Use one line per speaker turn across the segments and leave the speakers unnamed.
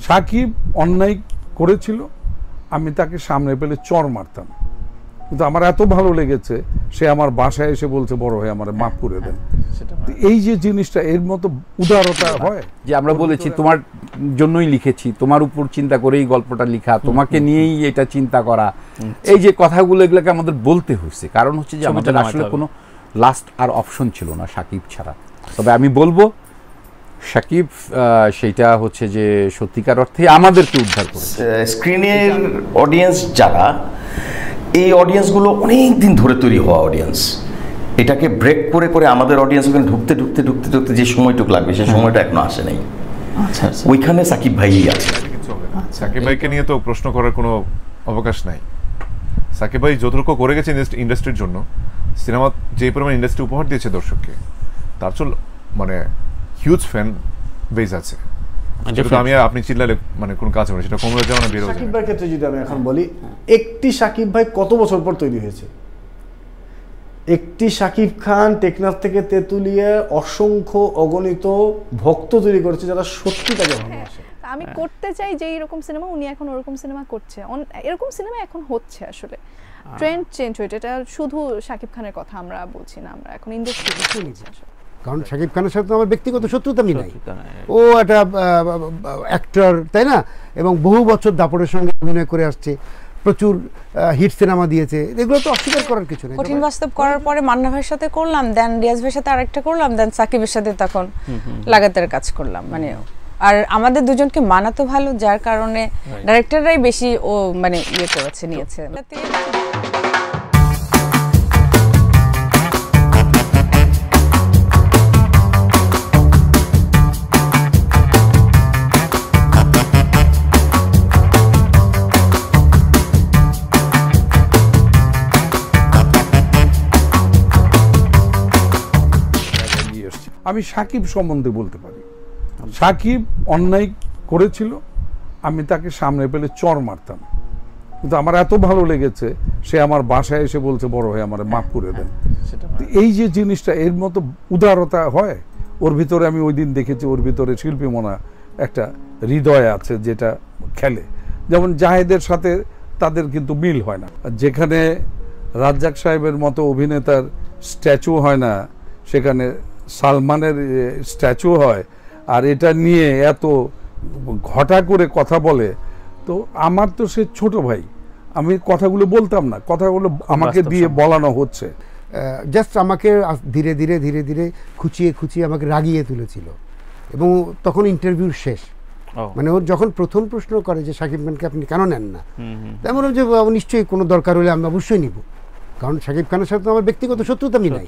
সাকিব অন্যায় করেছিল, আমি তাকে সামনে পেলে চর মারতাম, কিন্তু আমার এত ভালো লেগেছে সে আমার বাসায় এসে বলছে বড় হয়ে আমার মাফ করে দেন। এই যে জিনিসটা, এর মতো উদারতা হয়
যে আমরা বলেছি তোমার জন্যই লিখেছি, তোমার উপর চিন্তা করেই গল্পটা লেখা, তোমাকে নিয়েই এটা চিন্তা করা, এই যে কথাগুলো এগুলোকে আমাদের বলতে হয়েছে। কারণ হচ্ছে যে আমাদের আসলে কোনো লাস্ট আর অপশন ছিল না সাকিব ছাড়া। তবে আমি বলবো সাকিব সেইটা হচ্ছে যে সত্যিকার অর্থে আমাদেরকে উদ্ধার করেছে।
স্ক্রিনের অডিয়েন্স যারা, এই অডিয়েন্সগুলো অনেক দিন ধরে তৈরি হওয়া অডিয়েন্স, এটাকে ব্রেক করে করে আমাদের অডিয়েন্স ওখানে ঢুকতে ঢুকতে ঢুকতে ঢুকতে যে সময়টুকু লাগবে সেই সময়টা এখনো আসে নাই। ওইখানে সাকিব ভাইই আছে।
সাকিব ভাইকে নিয়ে তো প্রশ্ন করার কোনো অবকাশ নাই। সাকিব ভাই যতটুকু করে গেছে ইন্ডাস্ট্রির জন্য, সিনেমা যে পরিমাণ ইন্ডাস্ট্রি উপহার দিয়েছে দর্শককে, তার চল মানে হিউজ ফ্যান বেস আছে। আমি আপনি চিল্লালে মানে কোন কাজ হবে সেটা কমরে যাওয়া না বের হয়ে যাবে।
সাকিব ভাইয়ের ক্ষেত্রে যদি আমি এখন বলি, একটি সাকিব ভাই কত বছর পর তৈরি হয়েছে? একটি সাকিব খান টেকনাফ থেকে তেতুলিয়া অসংখ্য অগণিত ভক্ত তৈরি করেছে যারা সত্যি তাকে ভালোবাসে।
আমি করতে চাই যে এরকম সিনেমা, উনি এখন ওরকম সিনেমা করছে, এরকম সিনেমা এখন হচ্ছে। আসলে ট্রেন্ড চেঞ্জ হয়েছে, এটা শুধু সাকিব খানের কথা আমরা বলছি না, আমরা এখন ইন্ডাস্ট্রি বলছি আসলে।
কারণ সাকিব খানের সাথে আমার ব্যক্তিগত শত্রুতা আমি নাই, ও একটা অ্যাক্টর, তাই না? এবং বহু বছর দাপটের সঙ্গে অভিনয় করে আসছে, প্রচুর হিট সিনেমা দিয়েছে, এগুলো তো অস্বীকার করার কিছু নেই।
কঠিন বাস্তব করার পরে মান্না ভাইয়ের সাথে করলাম, দেন রিয়াজ ভাইয়ের সাথে আরেকটা করলাম, দেন সাকিবের সাথে তখন লাগাতার কাজ করলাম। মানে আর আমাদের দুজনকে মানাতো ভালো, যার কারণে ডাইরেক্টররাই বেশি ও মানে ইয়ে করেছে, নিয়েছে।
আমি সাকিব সম্বন্ধে বলতে পারি, সাকিব অন্যায় করেছিল, আমি তাকে সামনে পেলে চর মারতাম, কিন্তু আমার এত ভালো লেগেছে সে আমার বাসায় এসে বলছে বড় হয়ে আমার মাফ করে দেন। এই যে জিনিসটা, এর মতো উদারতা হয় ওর ভিতরে। আমি ওই দিন দেখেছি ওর ভিতরে শিল্পী মনা একটা হৃদয় আছে যেটা খেলে। যেমন জাহেদের সাথে তাদের কিন্তু মিল হয় না, যেখানে রাজ্জাক সাহেবের মতো অভিনেতার স্ট্যাচু হয় না সেখানে সালমানের স্ট্যাচু হয়, আর এটা নিয়ে এত ঘটা করে কথা বলে। তো আমার তো সে ছোট ভাই, আমি কথাগুলো বলতাম না, কথাগুলো আমাকে দিয়ে বলানো হচ্ছে।
জাস্ট আমাকে ধীরে ধীরে ধীরে ধীরে খুঁচিয়ে খুঁচিয়ে আমাকে রাগিয়ে তুলেছিল। এবং তখন ইন্টারভিউ শেষ, মানে ওর যখন প্রথম প্রশ্ন করে যে সাকিব খানকে আপনি কেন নেন না, তেমন যে নিশ্চয়ই কোনো দরকার হলে আমি অবশ্যই নিব, কারণ সাকিব খানের সাথে আমার ব্যক্তিগত শত্রুতা আমি নাই,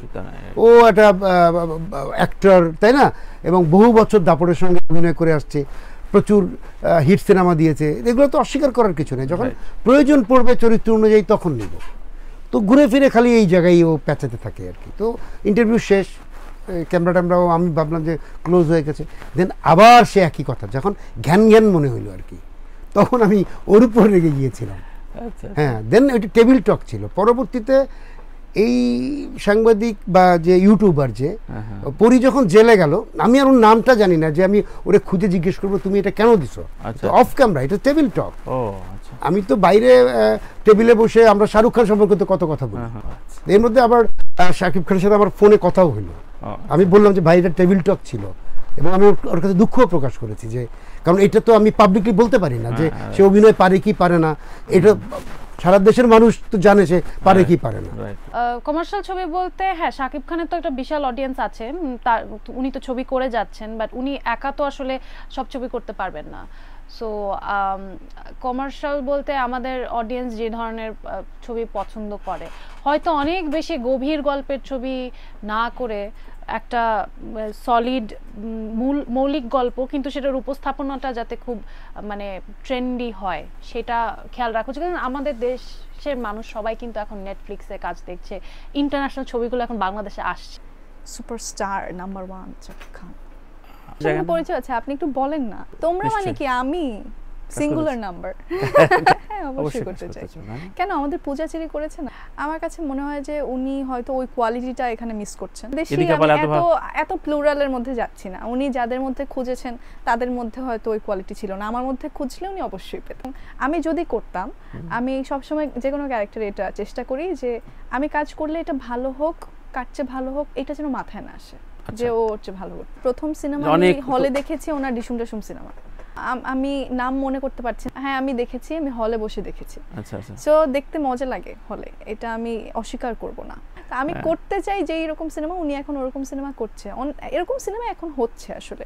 ও একটা অ্যাক্টর, তাই না? এবং বহু বছর দাপটের সঙ্গে অভিনয় করে আসছে, প্রচুর হিট সিনেমা দিয়েছে, এগুলো তো অস্বীকার করার কিছু নেই। যখন প্রয়োজন পড়বে চরিত্র অনুযায়ী তখন নিব। তো ঘুরে ফিরে খালি এই জায়গায় ও প্যাঁচাতে থাকে আর কি। তো ইন্টারভিউ শেষ, ক্যামেরা ট্যামেরাও আমি ভাবলাম যে ক্লোজ হয়ে গেছে, দেন আবার সে একই কথা, যখন জ্ঞান জ্ঞান মনে হইলো আর কি, তখন আমি ওর উপর রেগে গিয়েছিলাম। হ্যাঁ, দেন ওইটা টেবিল টক ছিল। পরবর্তীতে এই সাংবাদিক বা যে ইউটিউবার যে পরি যখন জেলে গেল, আমি আর ওর নামটা জানি না, যে আমি ওরে খুঁজে জিজ্ঞেস করবো তুমি এটা কেন দিছো, অফ ক্যামেরা, এটা টেবিল টক। আমি তো বাইরে টেবিলে বসে আমরা শাহরুখ খান সম্পর্কে তো কত কথা বলি, এর মধ্যে আবার শাকিব খানের সাথে আমার ফোনে কথাও হইলো। আমি বললাম যে ভাই এটা টেবিল টক ছিল, এবং আমি ওর কাছে দুঃখও প্রকাশ করেছি, যে কারণ এটা তো আমি পাবলিকলি বলতে পারি না যে সে অভিনয় পারে কি পারে না, এটা সারা দেশের মানুষ তো জানে সে পারে কি পারে না।
কমার্শিয়াল ছবি বলতে হ্যাঁ, শাকিব খানের তো একটা বিশাল অডিয়েন্স আছে, উনি তো ছবি করে যাচ্ছেন, বাট উনি একা তো আসলে সব ছবি করতে পারবেন না। সো কমার্শিয়াল বলতে আমাদের অডিয়েন্স যে ধরনের ছবি পছন্দ করে, হয়তো অনেক বেশি গভীর গল্পের ছবি না করে একটা সলিড মৌলিক গল্প, কিন্তু সেটার উপস্থাপনাটা যাতে খুব মানে ট্রেন্ডি হয় সেটা খেয়াল রাখা উচিত। কারণ আমাদের দেশের মানুষ সবাই কিন্তু এখন নেটফ্লিক্সে কাজ দেখছে, ইন্টারন্যাশনাল ছবিগুলো এখন বাংলাদেশে আসছে।
Superstar number 1 Shakib Khan. পরিচয় আছে, আপনি একটু বলেন না। তোমরা মানে কি? আমি সিঙ্গুলার নাম্বার হ্যাঁ অবশ্যই করতে চাই। কেন আমাদের পূজাচেরি করেছে না, আমার কাছে মনে হয় যে উনি হয়তো ওই কোয়ালিটিটা এখানে মিস করছেন। দেশি এত প্লুরালের মধ্যে যাচ্ছি না, উনি যাদের মধ্যে খুঁজেছেন তাদের মধ্যে হয়তো ওই কোয়ালিটি ছিল না, আমার মধ্যে খুঁজলে উনি অবশ্যই পেতেন। আমি যদি করতাম, আমি সবসময় যে কোনো ক্যারেক্টারে এটা চেষ্টা করি যে আমি কাজ করলে এটা ভালো হোক, কাটছে ভালো হোক, এটা যেন মাথায় না আসে যে ও হচ্ছে ভালো। প্রথম সিনেমা আমি হলে দেখেছি ওনার ডিসুম ডিসুম সিনেমা, আমি নাম মনে করতে পারছি না, হ্যাঁ আমি দেখেছি, আমি হলে বসে দেখেছি। আচ্ছা আচ্ছা। সো দেখতে মজা লাগে হলে, এটা আমি অস্বীকার করব না। আমি করতে চাই যে এরকম সিনেমা, উনি এখন ওরকম সিনেমা করছে, এরকম সিনেমা এখন হচ্ছে আসলে।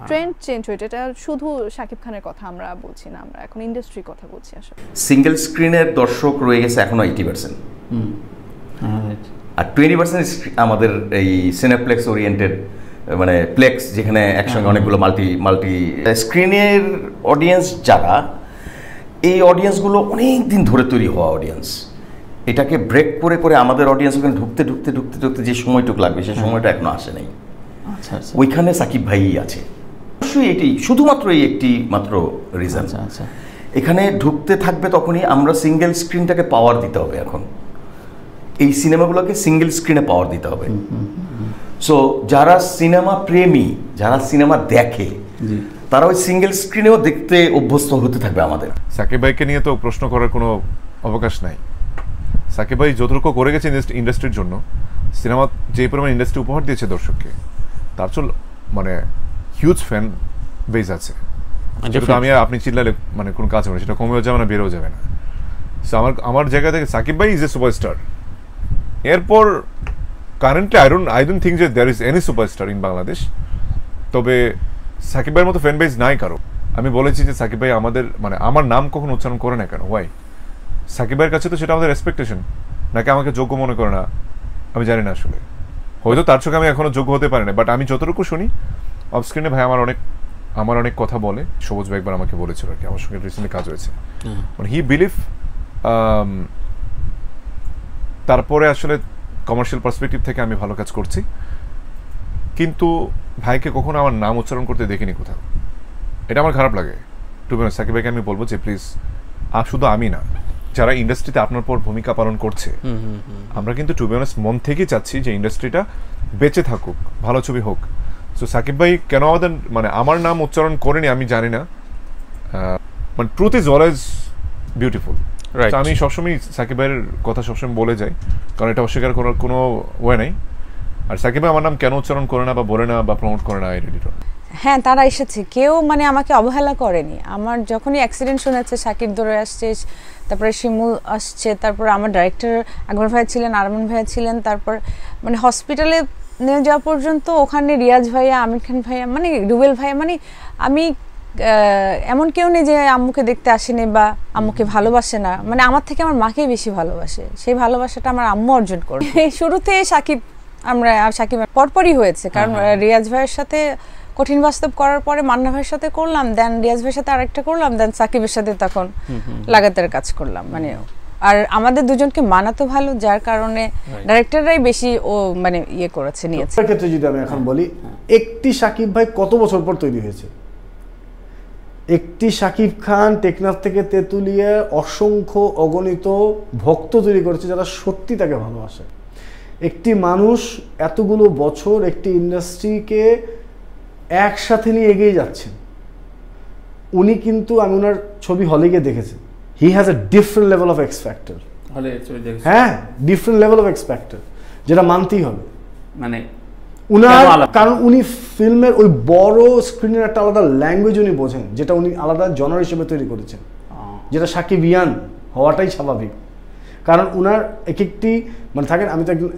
ট্রেন্ড চেঞ্জ হয়েছে, এটা শুধু শাকিব খানের কথা আমরা বলছি না, আমরা এখন ইন্ডাস্ট্রির কথা বলছি আসলে।
সিঙ্গেল স্ক্রিনের দর্শক রয়ে গেছে এখনো 80%, আর 20% আমাদের এই সিনেপ্লেক্স ওরিয়েন্টেড, মানে প্লেক্স, যেখানে একসঙ্গে অনেকগুলো মাল্টি স্ক্রিনের অডিয়েন্স যারা, এই অডিয়েন্সগুলো অনেক দিন ধরে তৈরি হওয়া অডিয়েন্স। এটাকে ব্রেক করে করে আমাদের অডিয়েন্স ওখানে ঢুকতে ঢুকতে ঢুকতে ঢুকতে যে সময়টুকু লাগবে সেই সময়টা এখনো আসে নাই। ওইখানে সাকিব ভাইই আছে, অবশ্যই এটি শুধুমাত্র এই একটি মাত্র রিজন। এখানে ঢুকতে থাকবে তখনই আমরা সিঙ্গেল স্ক্রিনটাকে পাওয়ার দিতে হবে। এখন এই সিনেমাগুলোকে সিঙ্গেল স্ক্রিনে পাওয়ার দিতে হবে। সো যারা সিনেমা প্রেমী, যারা সিনেমা দেখে, তারা ওই সিঙ্গেল স্ক্রিনেও দেখতে অভ্যস্ত হতে থাকবে আমাদের।
সাকিব ভাইকে নিয়ে তো প্রশ্ন করার কোনো অবকাশ নাই। সাকিব ভাই যতটুকু করে গেছে ইন্ডাস্ট্রির জন্য, সিনেমা যে পরিমাণ ইন্ডাস্ট্রি উপহার দিয়েছে দর্শককে, তার চল মানে হিউজ ফ্যান বেস আছে। আমি আপনি চিল্লালে মানে কোনো কাজ হবে না, সেটা কমেও যাবে না, বেড়েও যাবে না। সো আমার জায়গা থেকে সাকিব ভাই ইজ এ সুপারস্টার। এরপর কারেন্টলি আই ডোন্ট থিঙ্ক যে there is any superstar in Bangladesh. তবে সাকিব ভাইয়ের মতো ফ্যান বেস নাই কারো। আমি বলেছি যে সাকিব ভাই আমাদের মানে আমার নাম কখনো উচ্চারণ করে না কেন, ওয়াই? সাকিব ভাইয়ের কাছে তো সেটা আমাদের রেসপেক্টেশন, নাকি আমাকে যোগ্য মনে করে না আমি জানি না আসলে। হয়তো তার চোখে আমি এখনো যোগ্য হতে পারি না, বাট আমি যতটুকু শুনি অফ স্ক্রিনে ভাই আমার অনেক কথা বলে। সবুজ ভাই একবার আমাকে বলেছিল আর কি, আমার সঙ্গে রিসেন্টলি কাজ হয়েছে, মানে হি বিলিভ। তারপরে আসলে কমার্শিয়াল পার্সপেক্টিভ থেকে আমি ভালো কাজ করছি, কিন্তু ভাইকে কখনো আমার নাম উচ্চারণ করতে দেখিনি কোথাও। এটা আমার খারাপ লাগে। টু বি অনেস্ট, সাকিব ভাইকে আমি বলবো যে প্লিজ, শুধু আমি না, যারা ইন্ডাস্ট্রিতে আপনার পর ভূমিকা পালন করছে, আমরা কিন্তু টু বি অনেস্ট মন থেকেই চাচ্ছি যে ইন্ডাস্ট্রিটা বেঁচে থাকুক, ভালো ছবি হোক। সো সাকিব ভাই কেন আমাদের মানে আমার নাম উচ্চারণ করেনি আমি জানি না, মানে ট্রুথ ইজ অলওয়েজ বিউটিফুল। আমি সবসময় সাকিব ভাইয়ের কথা সবসময় বলে যাই, কারণ এটা অস্বীকার করার কোনো ওয়ে নাই। আর সাকিব ভাই আমার নাম কেন উচ্চারণ করে না বা বলে না বা প্রমোট করে না, আই রিয়েলি ডোন্ট।
হ্যাঁ, তারা এসেছে, কেউ মানে আমাকে অবহেলা করেনি। আমার যখনই অ্যাক্সিডেন্ট শুনেছে, সাকিব ধরে আসছে, তারপরে শিমুল আসছে, তারপর আমার ডাইরেক্টর আকবর ভাইয়া ছিলেন, আরমান ভাইয়া ছিলেন, তারপর মানে হসপিটালে নিয়ে যাওয়া পর্যন্ত ওখানে রিয়াজ ভাইয়া, আমির খান ভাইয়া, মানে রুবেল ভাইয়া, মানে আমি এমন কেউ নেই যে আম্মুকে দেখতে আসেনি বা আম্মুকে ভালোবাসে না। মানে আমার থেকে আমার মাকেই বেশি ভালোবাসে, সেই ভালোবাসাটা আমার আম্মু অর্জন করে। শুরুতে সাকিব পরপরই হয়েছে, কারণ রিয়াজ ভাইয়ের সাথে কঠিন বাস্তব করার পরে মান্না ভাইয়ের সাথে করলাম, দেন রিয়াজ ভাইয়ের সাথে আরেকটা করলাম, দেন সাকিবের সাথে তখন লাগাতার কাজ করলাম। মানে আর আমাদের দুজনকে মানাতো ভালো, যার কারণে ডাইরেক্টররাই বেশি মানে ইয়ে করেছে, নিয়েছে।
ক্ষেত্রে যদি আমি এখন বলি, একটি সাকিব ভাই কত বছর পর তৈরি হয়েছে? একটি সাকিব খান টেকনাফ থেকে তেঁতুলিয়া অসংখ্য অগণিত ভক্ত তৈরি করেছে যারা সত্যি তাকে ভালোবাসে। একটি মানুষ এতগুলো বছর একটি ইন্ডাস্ট্রিকে একসাথে নিয়ে এগিয়ে যাচ্ছেন। উনি কিন্তু, আমি ওনার ছবি হলে গিয়ে দেখেছি, he has a different level of X factor. হ্যাঁ, different level of X factor, যেটা মানতেই হবে। মানে উনার, কারণ উনি ফিল্মের ওই বড় স্ক্রিনের একটা আলাদা ল্যাঙ্গুয়েজ উনি বোঝেন, যেটা উনি আলাদা জনার হিসেবে তৈরি করেছেন, যেটা সাকিবিয়ান হওয়াটাই স্বাভাবিক। কারণ উনার একটি মানে থাকেন, আমি তো একজন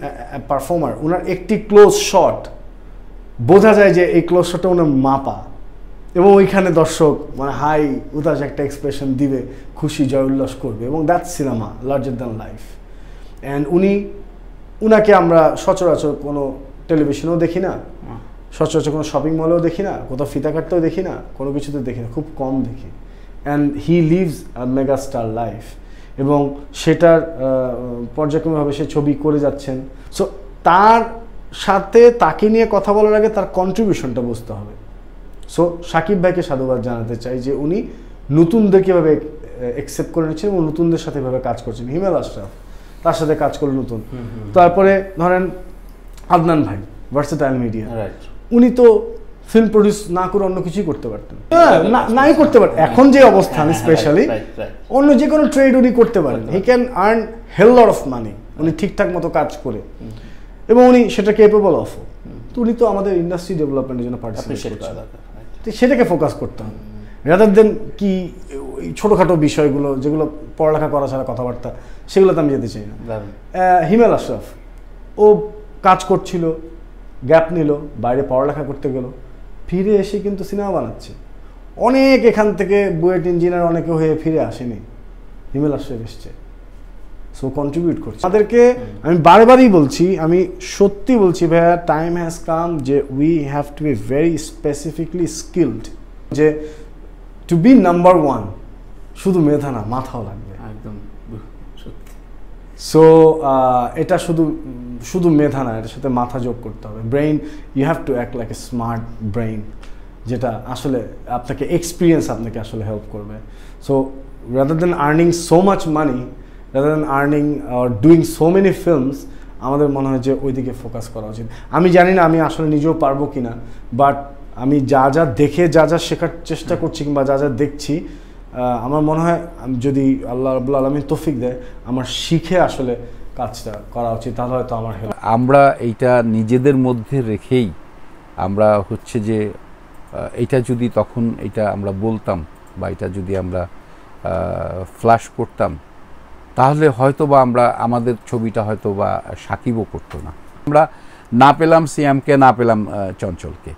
পারফর্মার, উনার একটি ক্লোজ শট বোঝা যায় যে এই ক্লোজ শটটা ওনার মাপা, এবং ওইখানে দর্শক মানে হাই উদাস একটা এক্সপ্রেশন দিবে, খুশি জয় উল্লাস করবে, এবং that's cinema, larger than life. And উনাকে আমরা সচরাচর কোনো টেলিভিশনেও দেখি না, সচরাচর কোনো শপিং মলেও দেখি না, কোথাও ফিতা কাটতেও দেখি না, কোনো কিছুতে দেখি না, খুব কম দেখি। And he lives a mega star life, এবং সেটার পর্যায়ক্রমভাবে সে ছবি করে যাচ্ছেন। সো তার সাথে তাকে নিয়ে কথা বলার আগে তার কন্ট্রিবিউশনটা বুঝতে হবে। সো সাকিব ভাইকে সাধুবাদ জানাতে চাই যে উনি নতুনদের কীভাবে অ্যাকসেপ্ট করে নিচ্ছেন এবং নতুনদের সাথে এভাবে কাজ করছেন। হিমেল আশরাফ তার সাথে কাজ করলো নতুন, তারপরে ধরেন আদনান ভাই ভার্সেটাইল মিডিয়া, উনি তো ফিল্ম প্রডিউস না করে অন্য কিছুই করতে পারতেন, নাই করতে পারতেন। এখন যে অবস্থান স্পেশালি অন্য যে কোনো ট্রেড উনি করতে পারেন, he can earn hell lot of money উনি ঠিকঠাক মতো কাজ করে, এবং উনি সেটা কেপেবল অফ। তো উনি তো আমাদের ইন্ডাস্ট্রি ডেভেলপমেন্টের জন্য পার্টিসিপেট করছেন, তো সেটাকে ফোকাস করতে হবে রাদার দেন কি ছোটোখাটো বিষয়গুলো যেগুলো পড়ালেখা করা ছাড়া কথাবার্তা, সেগুলোতে আমি যেতে চাই না। হিমেল আশরাফ ও কাজ করছিল, গ্যাপ নিল, বাইরে পড়ালেখা করতে গেল, ফিরে এসে কিন্তু সিনেমা বানাচ্ছে। অনেক এখান থেকে বুয়েট ইঞ্জিনিয়ার অনেকে হয়ে ফিরে আসেনি, হিমেল আশরাফ এসছে, সো কন্ট্রিবিউট করছে আমাদেরকে। আমি বারবারই বলছি, আমি সত্যি বলছি ভাইয়া, টাইম হ্যাজ কাম যে we have to be very specifically skilled, যে টু বি নাম্বার ওয়ান শুধু মেধা না, মাথাও লাগবে একদম। সো এটা শুধু মেধা না, এটার সাথে মাথা যোগ করতে হবে, brain. You have to act like a smart brain, যেটা আসলে আপনাকে এক্সপিরিয়েন্স আপনাকে আসলে হেল্প করবে। So rather than earning so much money, rather than earning or doing so many films, আমাদের মনে হয় যে ওই দিকে ফোকাস করা উচিত। আমি জানি না আমি আসলে নিজেও পারবো কিনা, বাট আমি যা যা দেখে যা যা শেখার চেষ্টা করছি কিংবা যা যা দেখছি, আমার মনে হয় যদি আল্লাহ রাব্বুল আলামিন তৌফিক দেয়, আমার শিখে আসলে কাজটা করা উচিত, তাহলে হয়তো আমার হেল্প।
আমরা এইটা নিজেদের মধ্যে রেখেই আমরা হচ্ছে যে এইটা যদি তখন এটা আমরা বলতাম বা এটা যদি আমরা ফ্ল্যাশ করতাম, তাহলে হয়তো বা আমরা আমাদের ছবিটা হয়তো বা সাকিবও করতো না। আমরা না পেলাম সিয়ামকে, না পেলাম চঞ্চলকে,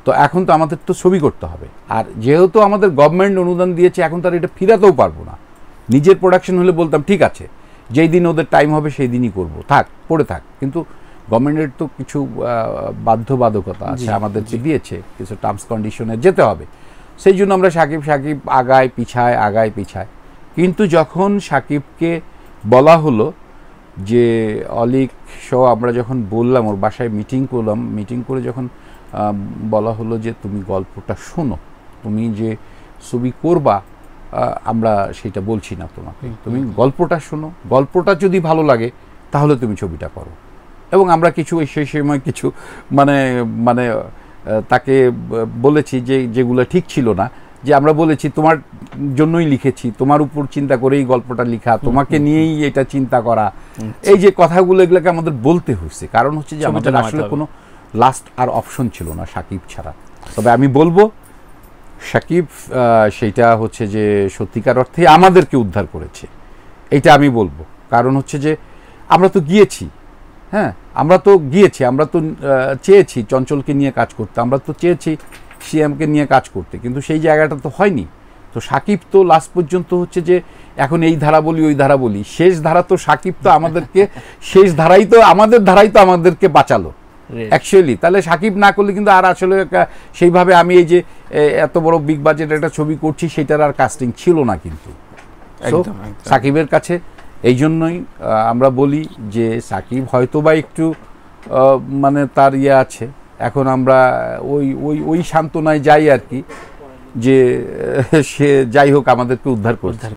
তো এখন তো আমাদের তো ছবি করতে হবে। আর যেহেতু আমাদের গভর্নমেন্ট অনুদান দিয়েছে, এখন তার এটা ফিরাতেও পারবো না। নিজের প্রোডাকশন হলে বলতাম ঠিক আছে, যেই দিন ওদের টাইম হবে সেই দিনই করব, থাক পড়ে থাক। কিন্তু গভর্নমেন্টের তো কিছু বাধ্যবাধকতা আছে, আমাদেরকে দিয়েছে কিছু টার্মস কন্ডিশনে যেতে হবে। সেই জন্য আমরা সাকিব আগায় পিছায়। কিন্তু যখন সাকিবকে বলা হলো যে অলিক শো, আমরা যখন বললাম, ওর বাসায় মিটিং করলাম, মিটিং করে যখন বলা হলো যে তুমি গল্পটা শোনো, তুমি যে ছবি করবা আমরা সেটা বলছি না তোমাকে, তুমি গল্পটা শোনো, গল্পটা যদি ভালো লাগে তাহলে তুমি ছবিটা করো। এবং আমরা কিছু সেই সময় কিছু মানে তাকে বলেছি যে যেগুলো ঠিক ছিল না, যে আমরা বলেছি তোমার জন্যই লিখেছি, তোমার উপর চিন্তা করেই গল্পটা লেখা, তোমাকে নিয়েই এটা চিন্তা করা, এই যে কথাগুলো এগুলোকে আমাদের বলতে হয়েছে। কারণ হচ্ছে যে আমাদের আসলে কোনো লাস্ট আর অপশন ছিল না সাকিব ছাড়া। তবে আমি বলবো সাকিব সেইটা হচ্ছে যে সত্যিকার অর্থে আমাদেরকে উদ্ধার করেছে, এইটা আমি বলবো। কারণ হচ্ছে যে আমরা তো গিয়েছি, আমরা তো চেয়েছি চঞ্চলকে নিয়ে কাজ করতে, আমরা তো চেয়েছি সিএমকে নিয়ে কাজ করতে, কিন্তু সেই জায়গাটা তো হয়নি। তো সাকিব তো লাস্ট পর্যন্ত হচ্ছে যে এখন এই ধারা বলি ওই ধারা বলি, শেষ ধারা তো সাকিব তো আমাদেরকে শেষ ধারাই তো আমাদেরকে বাঁচালো অ্যাকচুয়ালি। তাহলে সাকিব না করলে কিন্তু আর আসলে সেইভাবে আমি এই যে এত বড় বিগ বাজেট একটা ছবি করছি সেটার আর কাস্টিং ছিল না। কিন্তু সাকিবের কাছে এই জন্যই আমরা বলি যে সাকিব হয়তো বা একটু তার ইয়ে আছে, এখন আমরা ওই সান্ত্বনায় যাই আর কি, যে সে যাই হোক আমাদেরকে উদ্ধার করছে।